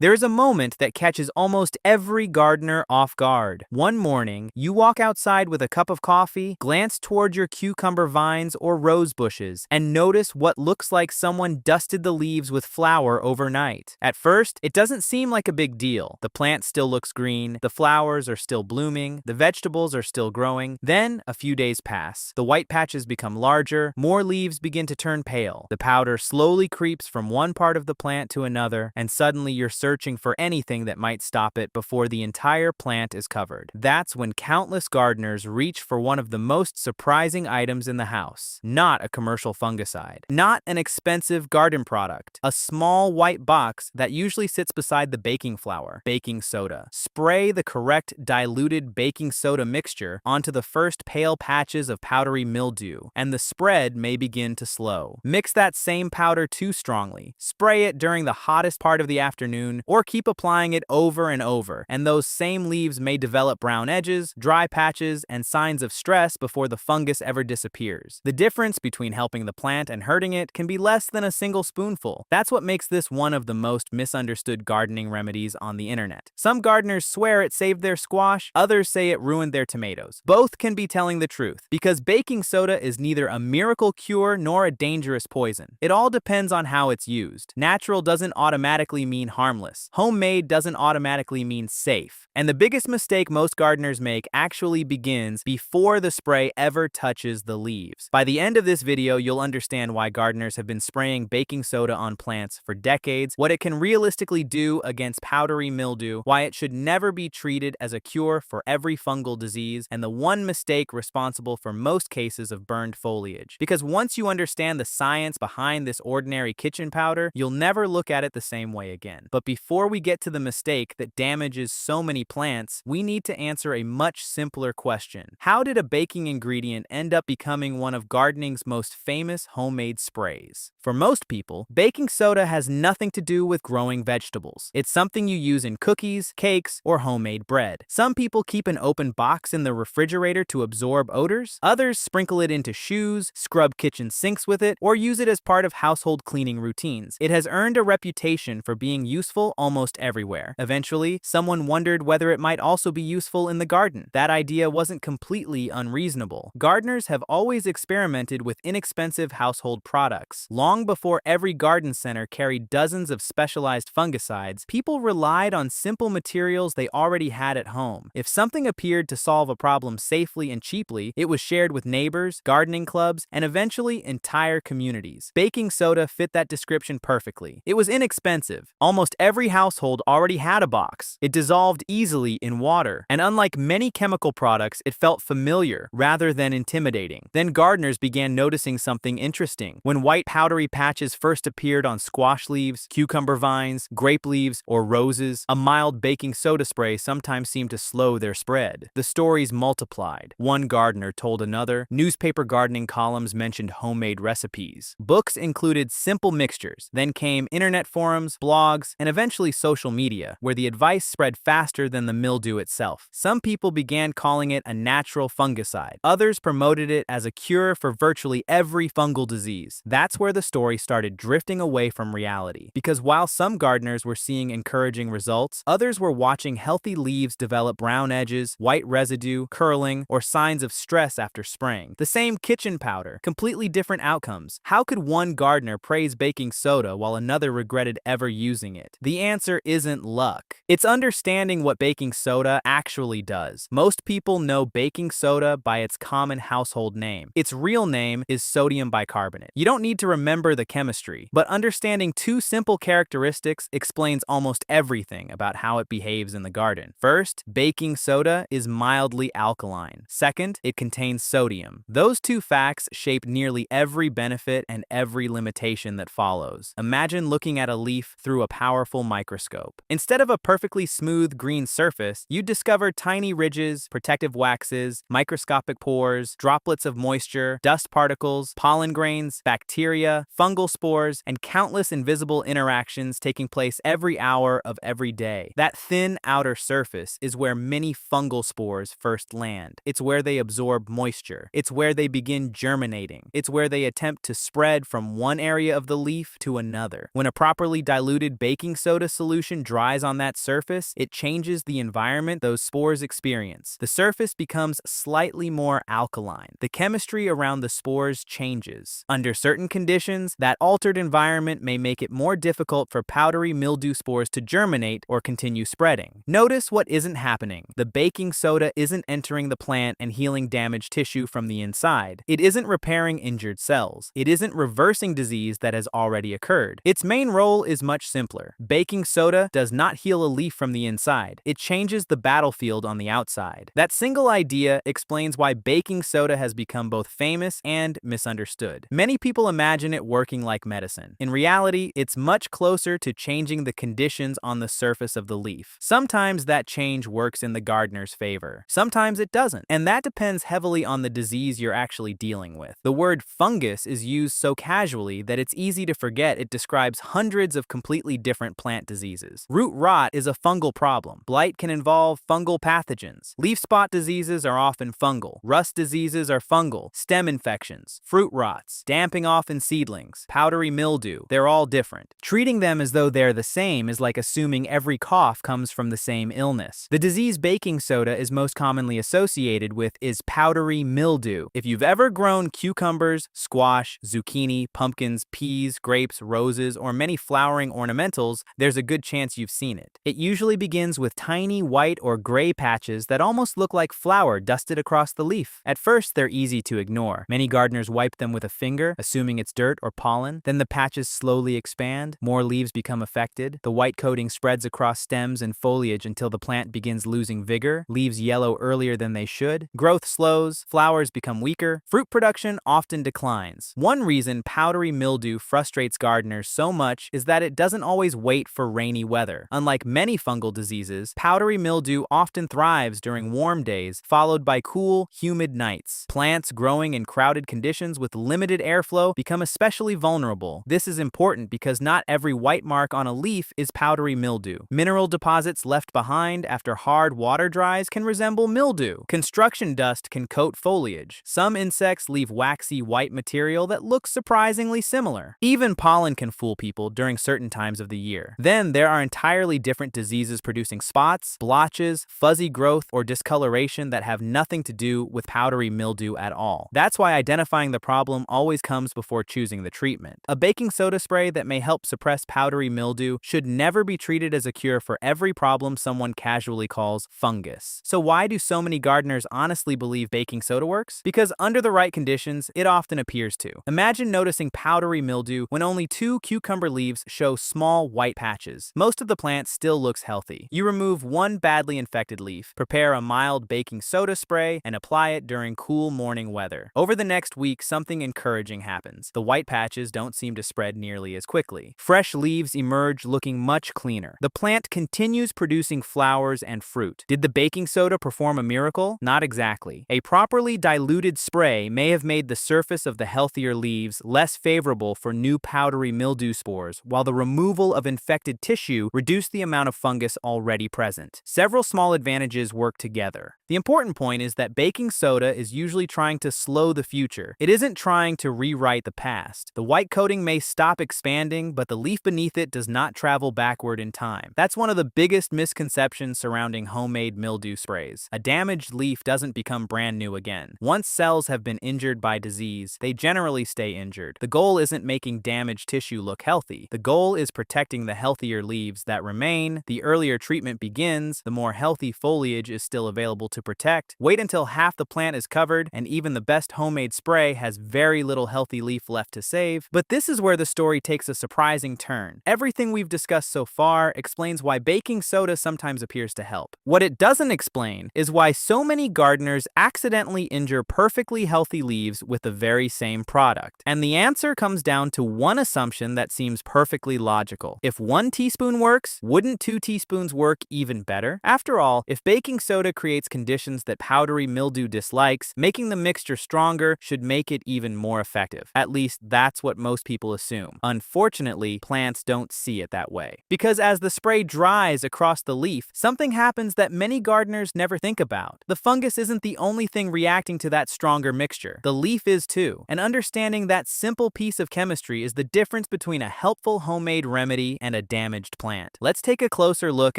There's a moment that catches almost every gardener off guard. One morning, you walk outside with a cup of coffee, glance toward your cucumber vines or rose bushes, and notice what looks like someone dusted the leaves with flour overnight. At first, it doesn't seem like a big deal. The plant still looks green, the flowers are still blooming, the vegetables are still growing. Then, a few days pass. The white patches become larger, more leaves begin to turn pale. The powder slowly creeps from one part of the plant to another, and suddenly you're searching for anything that might stop it before the entire plant is covered. That's when countless gardeners reach for one of the most surprising items in the house. Not a commercial fungicide. Not an expensive garden product. A small white box that usually sits beside the baking flour. Baking soda. Spray the correct diluted baking soda mixture onto the first pale patches of powdery mildew, and the spread may begin to slow. Mix that same powder too strongly. Spray it during the hottest part of the afternoon, or keep applying it over and over, and those same leaves may develop brown edges, dry patches, and signs of stress before the fungus ever disappears. The difference between helping the plant and hurting it can be less than a single spoonful. That's what makes this one of the most misunderstood gardening remedies on the internet. Some gardeners swear it saved their squash, others say it ruined their tomatoes. Both can be telling the truth, because baking soda is neither a miracle cure nor a dangerous poison. It all depends on how it's used. Natural doesn't automatically mean harmless. Homemade doesn't automatically mean safe. And the biggest mistake most gardeners make actually begins before the spray ever touches the leaves. By the end of this video, you'll understand why gardeners have been spraying baking soda on plants for decades, what it can realistically do against powdery mildew, why it should never be treated as a cure for every fungal disease, and the one mistake responsible for most cases of burned foliage. Because once you understand the science behind this ordinary kitchen powder, you'll never look at it the same way again. But before we get to the mistake that damages so many plants, we need to answer a much simpler question. How did a baking ingredient end up becoming one of gardening's most famous homemade sprays? For most people, baking soda has nothing to do with growing vegetables. It's something you use in cookies, cakes, or homemade bread. Some people keep an open box in the refrigerator to absorb odors. Others sprinkle it into shoes, scrub kitchen sinks with it, or use it as part of household cleaning routines. It has earned a reputation for being useful almost everywhere. Eventually, someone wondered whether it might also be useful in the garden. That idea wasn't completely unreasonable. Gardeners have always experimented with inexpensive household products. Long before every garden center carried dozens of specialized fungicides, people relied on simple materials they already had at home. If something appeared to solve a problem safely and cheaply, it was shared with neighbors, gardening clubs, and eventually entire communities. Baking soda fit that description perfectly. It was inexpensive. Almost every household already had a box. It dissolved easily in water, and unlike many chemical products, it felt familiar rather than intimidating. Then gardeners began noticing something interesting. When white powdery patches first appeared on squash leaves, cucumber vines, grape leaves, or roses, a mild baking soda spray sometimes seemed to slow their spread. The stories multiplied. One gardener told another. Newspaper gardening columns mentioned homemade recipes. Books included simple mixtures. Then came internet forums, blogs, and eventually social media, where the advice spread faster than the mildew itself. Some people began calling it a natural fungicide. Others promoted it as a cure for virtually every fungal disease. That's where the story started drifting away from reality. Because while some gardeners were seeing encouraging results, others were watching healthy leaves develop brown edges, white residue, curling, or signs of stress after spraying. The same kitchen powder, completely different outcomes. How could one gardener praise baking soda while another regretted ever using it? The answer isn't luck. It's understanding what baking soda actually does. Most people know baking soda by its common household name. Its real name is sodium bicarbonate. You don't need to remember the chemistry, but understanding two simple characteristics explains almost everything about how it behaves in the garden. First, baking soda is mildly alkaline. Second, it contains sodium. Those two facts shape nearly every benefit and every limitation that follows. Imagine looking at a leaf through a powerful microscope. Instead of a perfectly smooth green surface, you'd discover tiny ridges, protective waxes, microscopic pores, droplets of moisture, dust particles, pollen grains, bacteria, fungal spores, and countless invisible interactions taking place every hour of every day. That thin outer surface is where many fungal spores first land. It's where they absorb moisture. It's where they begin germinating. It's where they attempt to spread from one area of the leaf to another. When a properly diluted baking soda solution dries on that surface, it changes the environment those spores experience. The surface becomes slightly more alkaline. The chemistry around the spores changes. Under certain conditions, that altered environment may make it more difficult for powdery mildew spores to germinate or continue spreading. Notice what isn't happening. The baking soda isn't entering the plant and healing damaged tissue from the inside. It isn't repairing injured cells. It isn't reversing disease that has already occurred. Its main role is much simpler. Baking soda does not heal a leaf from the inside. It changes the battlefield on the outside. That single idea explains why baking soda has become both famous and misunderstood. Many people imagine it working like medicine. In reality, it's much closer to changing the conditions on the surface of the leaf. Sometimes that change works in the gardener's favor. Sometimes it doesn't, and that depends heavily on the disease you're actually dealing with. The word fungus is used so casually that it's easy to forget it describes hundreds of completely different plant diseases. Root rot is a fungal problem. Blight can involve fungal pathogens. Leaf spot diseases are often fungal. Rust diseases are fungal. Stem infections, fruit rots, damping off in seedlings, powdery mildew, they're all different. Treating them as though they're the same is like assuming every cough comes from the same illness. The disease baking soda is most commonly associated with is powdery mildew. If you've ever grown cucumbers, squash, zucchini, pumpkins, peas, grapes, roses, or many flowering ornamentals, there's a good chance you've seen it. It usually begins with tiny white or gray patches that almost look like flour dusted across the leaf. At first, they're easy to ignore. Many gardeners wipe them with a finger, assuming it's dirt or pollen. Then the patches slowly expand. More leaves become affected. The white coating spreads across stems and foliage until the plant begins losing vigor. Leaves yellow earlier than they should. Growth slows. Flowers become weaker. Fruit production often declines. One reason powdery mildew frustrates gardeners so much is that it doesn't always wait for rainy weather. Unlike many fungal diseases, powdery mildew often thrives during warm days, followed by cool, humid nights. Plants growing in crowded conditions with limited airflow become especially vulnerable. This is important because not every white mark on a leaf is powdery mildew. Mineral deposits left behind after hard water dries can resemble mildew. Construction dust can coat foliage. Some insects leave waxy white material that looks surprisingly similar. Even pollen can fool people during certain times of the year. Then there are entirely different diseases producing spots, blotches, fuzzy growth, or discoloration that have nothing to do with powdery mildew at all. That's why identifying the problem always comes before choosing the treatment. A baking soda spray that may help suppress powdery mildew should never be treated as a cure for every problem someone casually calls fungus. So why do so many gardeners honestly believe baking soda works? Because under the right conditions, it often appears to. Imagine noticing powdery mildew when only 2 cucumber leaves show small white patches. Most of the plant still looks healthy. You remove one badly infected leaf, prepare a mild baking soda spray, and apply it during cool morning weather. Over the next week, something encouraging happens. The white patches don't seem to spread nearly as quickly. Fresh leaves emerge looking much cleaner. The plant continues producing flowers and fruit. Did the baking soda perform a miracle? Not exactly. A properly diluted spray may have made the surface of the healthier leaves less favorable for new powdery mildew spores, while the removal of infected tissue reduced the amount of fungus already present. Several small advantages work together. The important point is that baking soda is usually trying to slow the future. It isn't trying to rewrite the past. The white coating may stop expanding, but the leaf beneath it does not travel backward in time. That's one of the biggest misconceptions surrounding homemade mildew sprays. A damaged leaf doesn't become brand new again. Once cells have been injured by disease, they generally stay injured. The goal isn't making damaged tissue look healthy. The goal is protecting the healthier leaves that remain. The earlier treatment begins, the more healthy foliage is still available to protect. Wait until half the plant is covered, and even the best homemade spray has very little healthy leaf left to save. But this is where the story takes a surprising turn. Everything we've discussed so far explains why baking soda sometimes appears to help. What it doesn't explain is why so many gardeners accidentally injure perfectly healthy leaves with the very same product. And the answer comes down to one assumption that seems perfectly logical. If 1 teaspoon works, wouldn't 2 teaspoons work even better? After all, if baking soda creates conditions that powdery mildew dislikes, making the mixture stronger should make it even more effective. At least that's what most people assume. Unfortunately, plants don't see it that way. Because as the spray dries across the leaf, something happens that many gardeners never think about. The fungus isn't the only thing reacting to that stronger mixture. The leaf is too. And understanding that simple piece of chemistry is the difference between a helpful homemade remedy and and a damaged plant. Let's take a closer look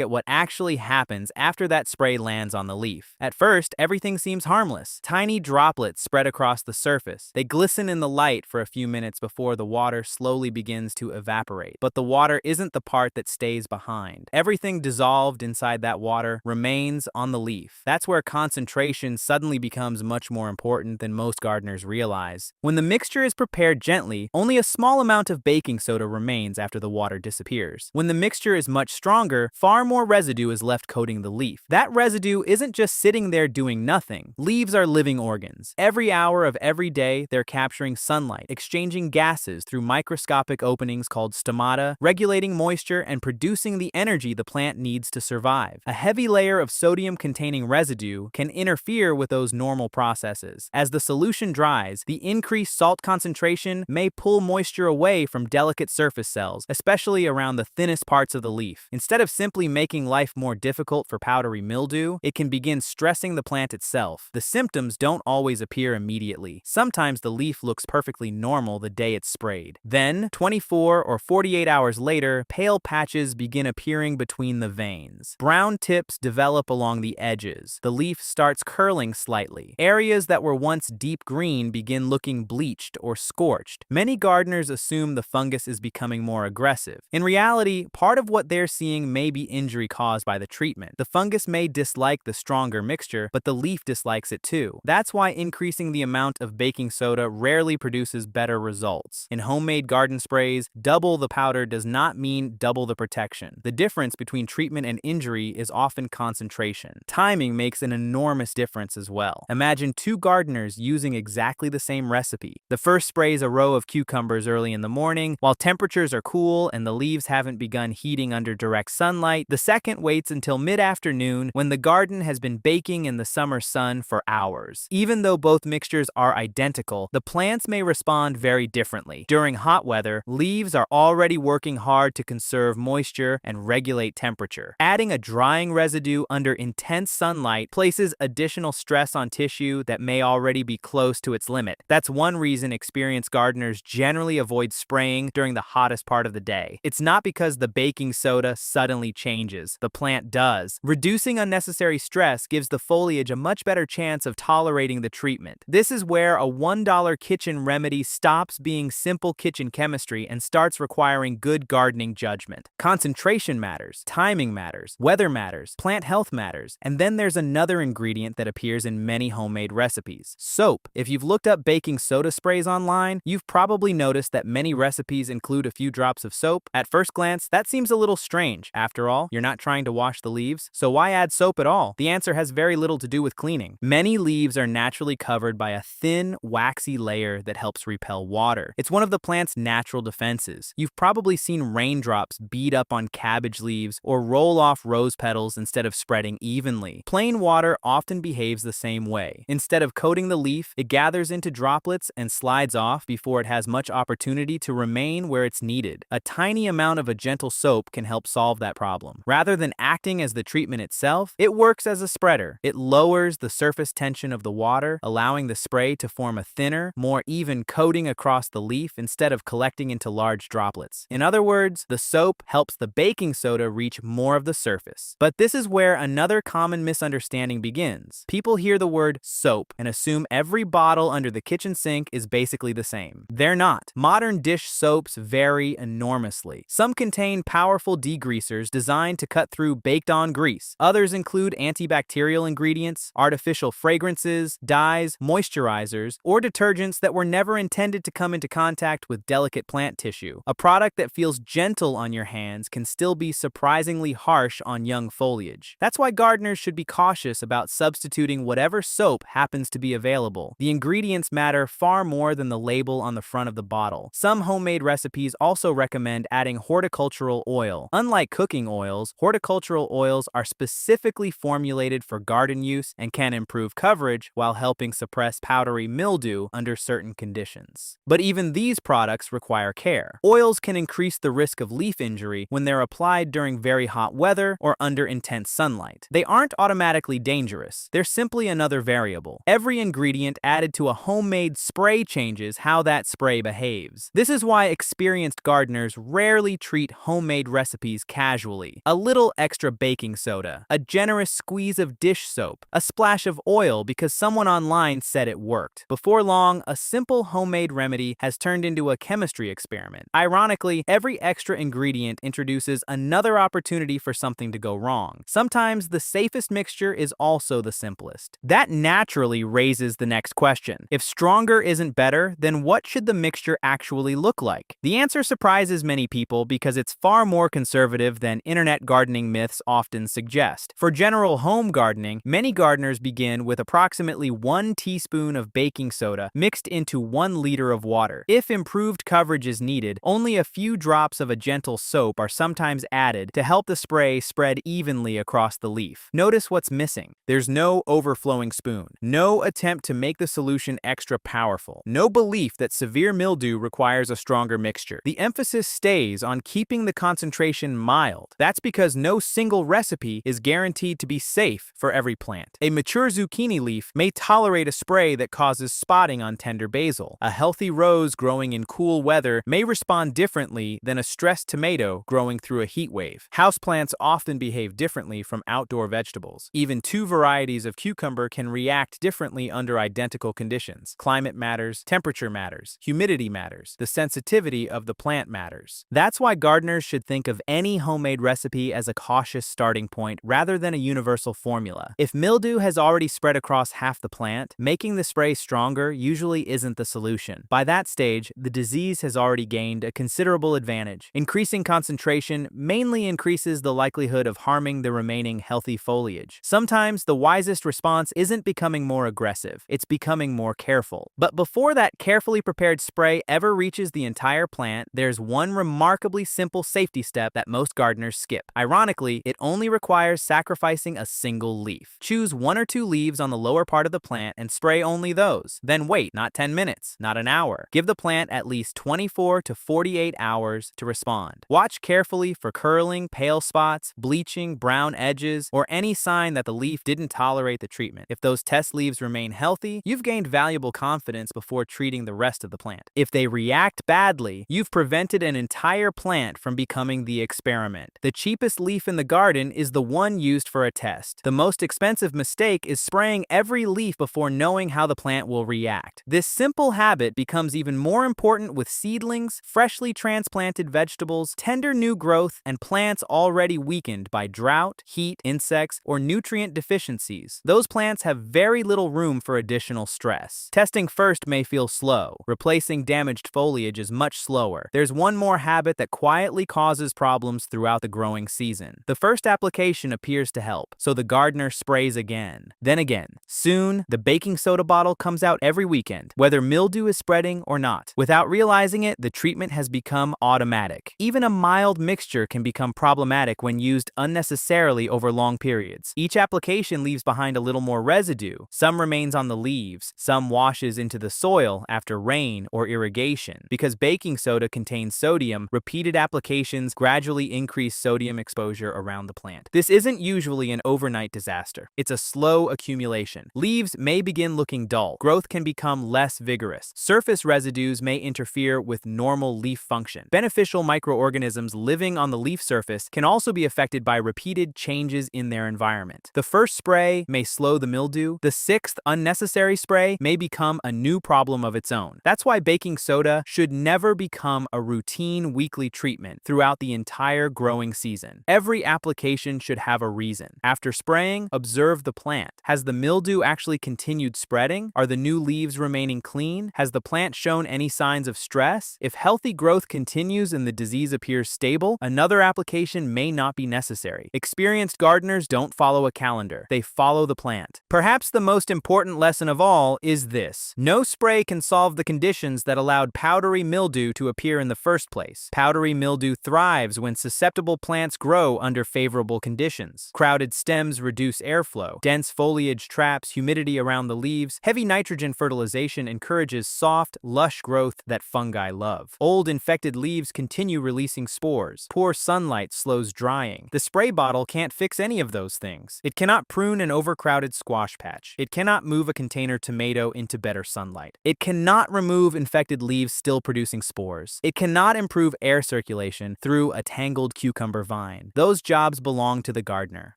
at what actually happens after that spray lands on the leaf. At first, everything seems harmless. Tiny droplets spread across the surface. They glisten in the light for a few minutes before the water slowly begins to evaporate. But the water isn't the part that stays behind. Everything dissolved inside that water remains on the leaf. That's where concentration suddenly becomes much more important than most gardeners realize. When the mixture is prepared gently, only a small amount of baking soda remains after the water disappears. When the mixture is much stronger, far more residue is left coating the leaf. That residue isn't just sitting there doing nothing. Leaves are living organs. Every hour of every day, they're capturing sunlight, exchanging gases through microscopic openings called stomata, regulating moisture and producing the energy the plant needs to survive. A heavy layer of sodium-containing residue can interfere with those normal processes. As the solution dries, the increased salt concentration may pull moisture away from delicate surface cells, especially around the thinnest parts of the leaf. Instead of simply making life more difficult for powdery mildew, it can begin stressing the plant itself. The symptoms don't always appear immediately. Sometimes the leaf looks perfectly normal the day it's sprayed. Then, 24 or 48 hours later, pale patches begin appearing between the veins. Brown tips develop along the edges. The leaf starts curling slightly. Areas that were once deep green begin looking bleached or scorched. Many gardeners assume the fungus is becoming more aggressive. In reality, part of what they're seeing may be injury caused by the treatment. The fungus may dislike the stronger mixture, but the leaf dislikes it too. That's why increasing the amount of baking soda rarely produces better results. In homemade garden sprays, double the powder does not mean double the protection. The difference between treatment and injury is often concentration. Timing makes an enormous difference as well. Imagine two gardeners using exactly the same recipe. The first sprays a row of cucumbers early in the morning, while temperatures are cool and the leaves haven't begun heating under direct sunlight. The second waits until mid-afternoon when the garden has been baking in the summer sun for hours. Even though both mixtures are identical, the plants may respond very differently. During hot weather, leaves are already working hard to conserve moisture and regulate temperature. Adding a drying residue under intense sunlight places additional stress on tissue that may already be close to its limit. That's one reason experienced gardeners generally avoid spraying during the hottest part of the day. It's not because the baking soda suddenly changes. The plant does. Reducing unnecessary stress gives the foliage a much better chance of tolerating the treatment. This is where a $1 kitchen remedy stops being simple kitchen chemistry and starts requiring good gardening judgment. Concentration matters, timing matters, weather matters, plant health matters, and then there's another ingredient that appears in many homemade recipes: soap. If you've looked up baking soda sprays online, you've probably noticed that many recipes include a few drops of soap. At first glance, that seems a little strange. After all, you're not trying to wash the leaves, so why add soap at all? The answer has very little to do with cleaning. Many leaves are naturally covered by a thin, waxy layer that helps repel water. It's one of the plant's natural defenses. You've probably seen raindrops bead up on cabbage leaves or roll off rose petals instead of spreading evenly. Plain water often behaves the same way. Instead of coating the leaf, it gathers into droplets and slides off before it has much opportunity to remain where it's needed. A tiny amount of a gentle soap can help solve that problem. Rather than acting as the treatment itself, it works as a spreader. It lowers the surface tension of the water, allowing the spray to form a thinner, more even coating across the leaf instead of collecting into large droplets. In other words, the soap helps the baking soda reach more of the surface. But this is where another common misunderstanding begins. People hear the word soap and assume every bottle under the kitchen sink is basically the same. They're not. Modern dish soaps vary enormously. Some contain powerful degreasers designed to cut through baked-on grease. Others include antibacterial ingredients, artificial fragrances, dyes, moisturizers, or detergents that were never intended to come into contact with delicate plant tissue. A product that feels gentle on your hands can still be surprisingly harsh on young foliage. That's why gardeners should be cautious about substituting whatever soap happens to be available. The ingredients matter far more than the label on the front of the bottle. Some homemade recipes also recommend adding horticultural oil. Unlike cooking oils, horticultural oils are specifically formulated for garden use and can improve coverage while helping suppress powdery mildew under certain conditions. But even these products require care. Oils can increase the risk of leaf injury when they're applied during very hot weather or under intense sunlight. They aren't automatically dangerous. They're simply another variable. Every ingredient added to a homemade spray changes how that spray behaves. This is why experienced gardeners rarely treat homemade recipes casually. A little extra baking soda, a generous squeeze of dish soap, a splash of oil because someone online said it worked. Before long, a simple homemade remedy has turned into a chemistry experiment. Ironically, every extra ingredient introduces another opportunity for something to go wrong. Sometimes the safest mixture is also the simplest. That naturally raises the next question. If stronger isn't better, then what should the mixture actually look like? The answer surprises many people because it's far more conservative than internet gardening myths often suggest. For general home gardening, many gardeners begin with approximately 1 teaspoon of baking soda mixed into 1 liter of water. If improved coverage is needed, only a few drops of a gentle soap are sometimes added to help the spray spread evenly across the leaf. Notice what's missing. There's no overflowing spoon, no attempt to make the solution extra powerful, no belief that severe mildew requires a stronger mixture. The emphasis stays on keeping the concentration mild. That's because no single recipe is guaranteed to be safe for every plant. A mature zucchini leaf may tolerate a spray that causes spotting on tender basil. A healthy rose growing in cool weather may respond differently than a stressed tomato growing through a heat wave. Houseplants often behave differently from outdoor vegetables. Even 2 varieties of cucumber can react differently under identical conditions. Climate matters, temperature matters, humidity matters, the sensitivity of the plant matters. That's why gardeners should think of any homemade recipe as a cautious starting point rather than a universal formula. If mildew has already spread across half the plant, making the spray stronger usually isn't the solution. By that stage, the disease has already gained a considerable advantage. Increasing concentration mainly increases the likelihood of harming the remaining healthy foliage. Sometimes the wisest response isn't becoming more aggressive, it's becoming more careful. But before that carefully prepared spray ever reaches the entire plant, there's one remarkably simple safety step that most gardeners skip. Ironically, it only requires sacrificing a single leaf. Choose 1 or 2 leaves on the lower part of the plant and spray only those. Then wait, not 10 minutes, not an hour. Give the plant at least 24 to 48 hours to respond. Watch carefully for curling, pale spots, bleaching, brown edges, or any sign that the leaf didn't tolerate the treatment. If those test leaves remain healthy, you've gained valuable confidence before treating the rest of the plant. If they react badly, you've prevented an entire plant from becoming the experiment. The cheapest leaf in the garden is the one used for a test. The most expensive mistake is spraying every leaf before knowing how the plant will react. This simple habit becomes even more important with seedlings, freshly transplanted vegetables, tender new growth, and plants already weakened by drought, heat, insects, or nutrient deficiencies. Those plants have very little room for additional stress. Testing first may feel slow. Replacing damaged foliage is much slower. There's one more habit that quietly causes problems throughout the growing season. The first application appears to help, so the gardener sprays again. Then again. Soon, the baking soda bottle comes out every weekend, whether mildew is spreading or not. Without realizing it, the treatment has become automatic. Even a mild mixture can become problematic when used unnecessarily over long periods. Each application leaves behind a little more residue. Some remains on the leaves, some washes into the soil after rain or irrigation. Because baking soda contains sodium, repeated applications gradually increase sodium exposure around the plant. This isn't usually an overnight disaster. It's a slow accumulation. Leaves may begin looking dull. Growth can become less vigorous. Surface residues may interfere with normal leaf function. Beneficial microorganisms living on the leaf surface can also be affected by repeated changes in their environment. The first spray may slow the mildew. The 6th unnecessary spray may become a new problem of its own. That's why baking soda should never become a routine weekly treatment throughout the entire growing season. Every application should have a reason. After spraying, observe the plant. Has the mildew actually continued spreading? Are the new leaves remaining clean? Has the plant shown any signs of stress? If healthy growth continues and the disease appears stable, another application may not be necessary. Experienced gardeners don't follow a calendar. They follow the plant. Perhaps the most important lesson of all is this. No spray can solve the conditions that allowed powdery mildew to appear in the first place. Powdery mildew thrives when susceptible plants grow under favorable conditions. Crowded stems reduce airflow. Dense foliage traps humidity around the leaves. Heavy nitrogen fertilization encourages soft, lush growth that fungi love. Old infected leaves continue releasing spores. Poor sunlight slows drying. The spray bottle can't fix any of those things. It cannot prune an overcrowded squash patch. It cannot move a container tomato into better sunlight. It cannot remove infected leaves still producing spores. It cannot improve air circulation circulation through a tangled cucumber vine. Those jobs belong to the gardener.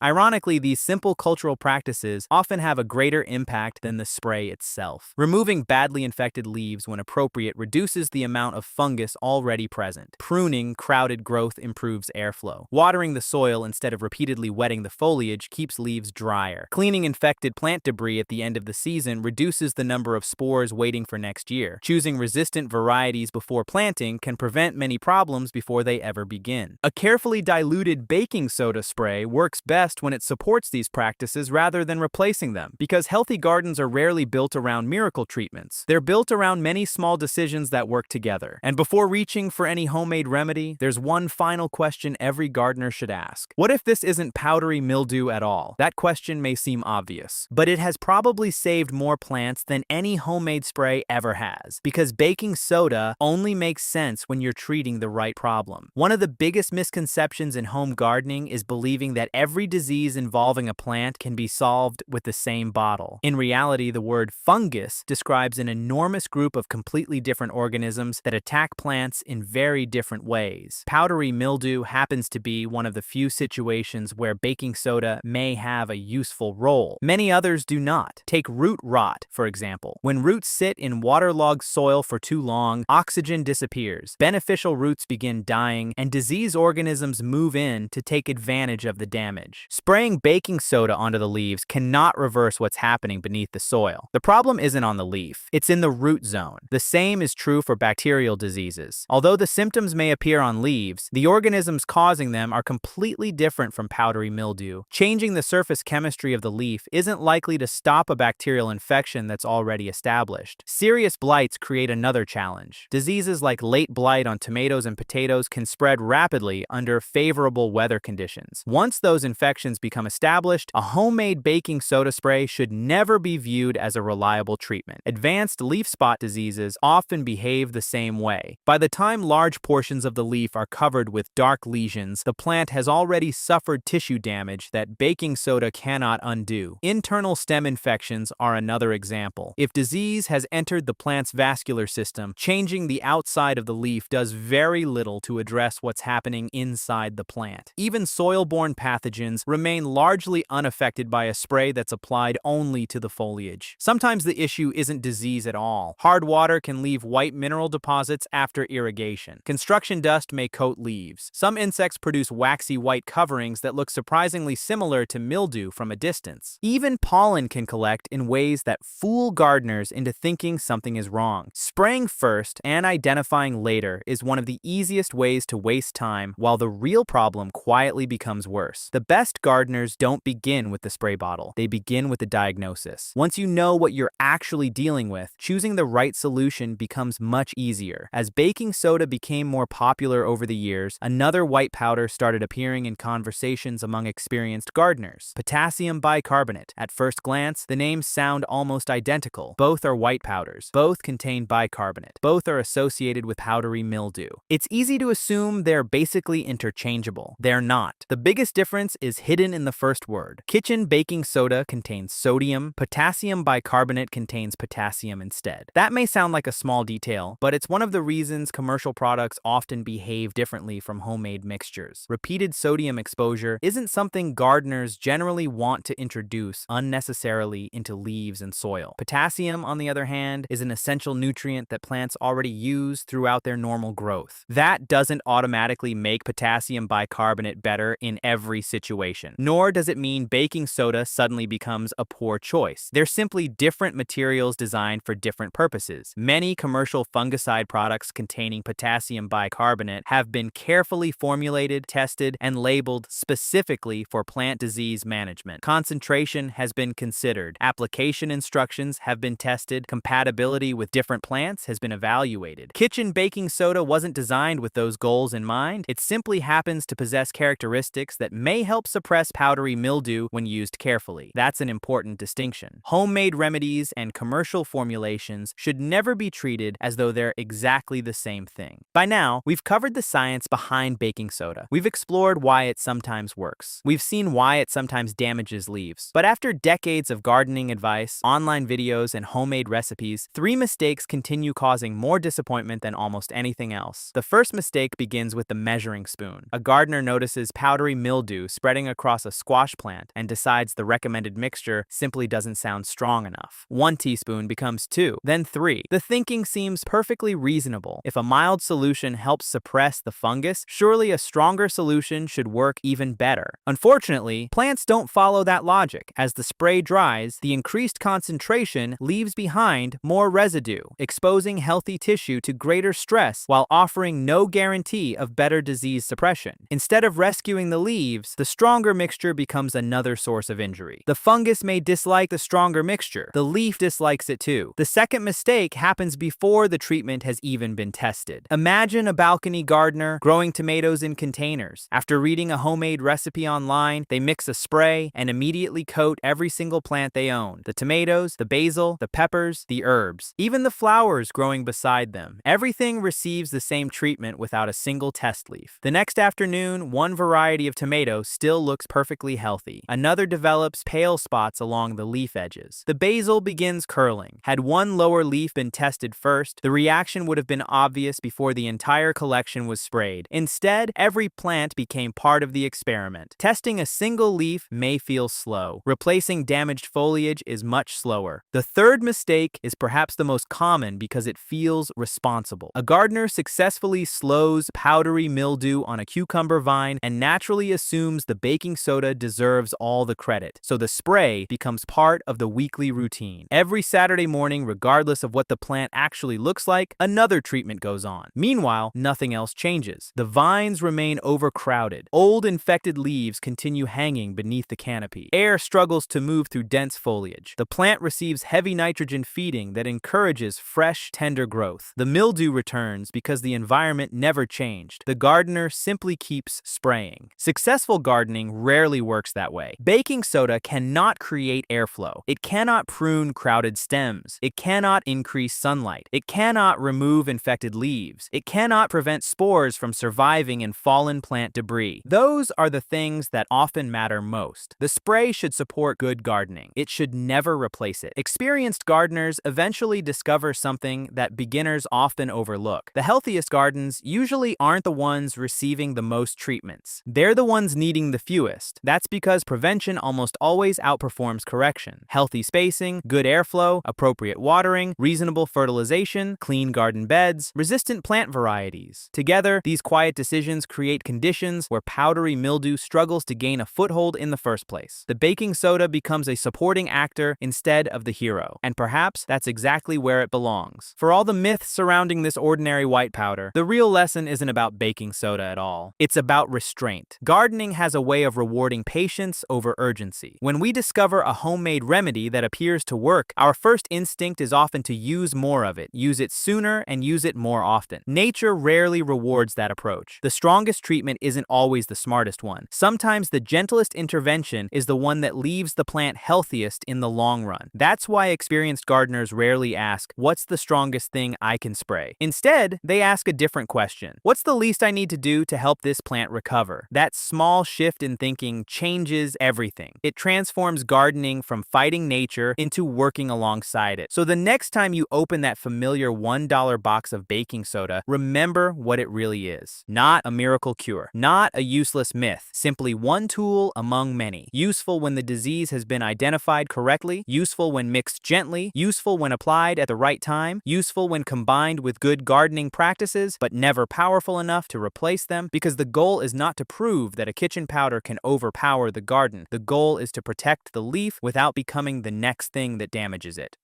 Ironically, these simple cultural practices often have a greater impact than the spray itself. Removing badly infected leaves when appropriate reduces the amount of fungus already present. Pruning crowded growth improves airflow. Watering the soil instead of repeatedly wetting the foliage keeps leaves drier. Cleaning infected plant debris at the end of the season reduces the number of spores waiting for next year. Choosing resistant varieties before planting can prevent many problems before they ever begin. A carefully diluted baking soda spray works best when it supports these practices rather than replacing them, because healthy gardens are rarely built around miracle treatments. They're built around many small decisions that work together. And before reaching for any homemade remedy, there's one final question every gardener should ask. What if this isn't powdery mildew at all? That question may seem obvious, but it has probably saved more plants than any homemade spray ever has, because baking soda only makes sense when you're treating the right problem. One of the biggest misconceptions in home gardening is believing that every disease involving a plant can be solved with the same bottle. In reality, the word fungus describes an enormous group of completely different organisms that attack plants in very different ways. Powdery mildew happens to be one of the few situations where baking soda may have a useful role. Many others do not. Take root rot, for example. When roots sit in waterlogged soil for too long, oxygen disappears, beneficial roots begin dying, and disease organisms move in to take advantage of the damage. Spraying baking soda onto the leaves cannot reverse what's happening beneath the soil. The problem isn't on the leaf, it's in the root zone. The same is true for bacterial diseases. Although the symptoms may appear on leaves, the organisms causing them are completely different from powdery mildew. Changing the surface chemistry of the leaf isn't likely to stop a bacterial infection that's already established. Serious blights create another challenge. Diseases like late blight on tomatoes and potatoes can spread rapidly under favorable weather conditions. Once those infections become established, a homemade baking soda spray should never be viewed as a reliable treatment. Advanced leaf spot diseases often behave the same way. By the time large portions of the leaf are covered with dark lesions, the plant has already suffered tissue damage that baking soda cannot undo. Internal stem infections are another example. If disease has entered the plant's vascular system, changing the outside of the leaf does very little to address what's happening inside the plant. Even soil-borne pathogens remain largely unaffected by a spray that's applied only to the foliage. Sometimes the issue isn't disease at all. Hard water can leave white mineral deposits after irrigation. Construction dust may coat leaves. Some insects produce waxy white coverings that look surprisingly similar to mildew from a distance. Even pollen can collect in ways that fool gardeners into thinking something is wrong. Spraying first and identifying later is one of the easiest ways to waste time while the real problem quietly becomes worse. The best gardeners don't begin with the spray bottle. They begin with the diagnosis. Once you know what you're actually dealing with, choosing the right solution becomes much easier. As baking soda became more popular over the years, another white powder started appearing in conversations among experienced gardeners: potassium bicarbonate. At first glance, the names sound almost identical. Both are white powders. Both contain bicarbonate. Both are associated with powdery mildew. It's easy to assume they're basically interchangeable. They're not. The biggest difference is hidden in the first word. Kitchen baking soda contains sodium. Potassium bicarbonate contains potassium instead. That may sound like a small detail, but it's one of the reasons commercial products often behave differently from homemade mixtures. Repeated sodium exposure isn't something gardeners generally want to introduce unnecessarily into leaves and soil. Potassium, on the other hand, is an essential nutrient that plants already use throughout their normal growth. That doesn't automatically make potassium bicarbonate better in every situation, nor does it mean baking soda suddenly becomes a poor choice. They're simply different materials designed for different purposes. Many commercial fungicide products containing potassium bicarbonate have been carefully formulated, tested, and labeled specifically for plant disease management. Concentration has been considered. Application instructions have been tested. Compatibility with different plants has been evaluated. Kitchen baking soda wasn't designed with those goals in mind. It simply happens to possess characteristics that may help suppress powdery mildew when used carefully. That's an important distinction. Homemade remedies and commercial formulations should never be treated as though they're exactly the same thing. By now, we've covered the science behind baking soda. We've explored why it sometimes works. We've seen why it sometimes damages leaves. But after decades of gardening advice, online videos, and homemade recipes, 3 mistakes continue causing more disappointment than almost anything else. The first first mistake begins with the measuring spoon. A gardener notices powdery mildew spreading across a squash plant and decides the recommended mixture simply doesn't sound strong enough. 1 teaspoon becomes 2, then 3. The thinking seems perfectly reasonable. If a mild solution helps suppress the fungus, surely a stronger solution should work even better. Unfortunately, plants don't follow that logic. As the spray dries, the increased concentration leaves behind more residue, exposing healthy tissue to greater stress while offering no guarantee of better disease suppression. Instead of rescuing the leaves, the stronger mixture becomes another source of injury. The fungus may dislike the stronger mixture. The leaf dislikes it too. The second mistake happens before the treatment has even been tested. Imagine a balcony gardener growing tomatoes in containers. After reading a homemade recipe online, they mix a spray and immediately coat every single plant they own. The tomatoes, the basil, the peppers, the herbs, even the flowers growing beside them. Everything receives the same treatment without a single test leaf. The next afternoon, one variety of tomato still looks perfectly healthy. Another develops pale spots along the leaf edges. The basil begins curling. Had one lower leaf been tested first, the reaction would have been obvious before the entire collection was sprayed. Instead, every plant became part of the experiment. Testing a single leaf may feel slow. Replacing damaged foliage is much slower. The third mistake is perhaps the most common because it feels responsible. A gardener successfully slows powdery mildew on a cucumber vine and naturally assumes the baking soda deserves all the credit, so the spray becomes part of the weekly routine. Every Saturday morning, regardless of what the plant actually looks like, another treatment goes on. Meanwhile, nothing else changes. The vines remain overcrowded. Old infected leaves continue hanging beneath the canopy. Air struggles to move through dense foliage. The plant receives heavy nitrogen feeding that encourages fresh, tender growth. The mildew returns because the environment never changed. The gardener simply keeps spraying. Successful gardening rarely works that way. Baking soda cannot create airflow. It cannot prune crowded stems. It cannot increase sunlight. It cannot remove infected leaves. It cannot prevent spores from surviving in fallen plant debris. Those are the things that often matter most. The spray should support good gardening. It should never replace it. Experienced gardeners eventually discover something that beginners often overlook. The healthiest gardens usually aren't the ones receiving the most treatments. They're the ones needing the fewest. That's because prevention almost always outperforms correction. Healthy spacing, good airflow, appropriate watering, reasonable fertilization, clean garden beds, resistant plant varieties. Together, these quiet decisions create conditions where powdery mildew struggles to gain a foothold in the first place. The baking soda becomes a supporting actor instead of the hero, and perhaps that's exactly where it belongs. For all the myths surrounding this ordinary white powder, the real lesson isn't about baking soda at all. It's about restraint. Gardening has a way of rewarding patience over urgency. When we discover a homemade remedy that appears to work, our first instinct is often to use more of it, use it sooner, and use it more often. Nature rarely rewards that approach. The strongest treatment isn't always the smartest one. Sometimes the gentlest intervention is the one that leaves the plant healthiest in the long run. That's why experienced gardeners rarely ask, "What's the strongest thing I can spray?" Instead, they ask a different question. What's the least I need to do to help this plant recover? That small shift in thinking changes everything. It transforms gardening from fighting nature into working alongside it. So the next time you open that familiar $1 box of baking soda, remember what it really is. Not a miracle cure, not a useless myth, simply one tool among many. Useful when the disease has been identified correctly, useful when mixed gently, useful when applied at the right time, useful when combined with good gardening practices, but never powerful enough to replace them, because the goal is not to prove that a kitchen powder can overpower the garden. The goal is to protect the leaf without becoming the next thing that damages it.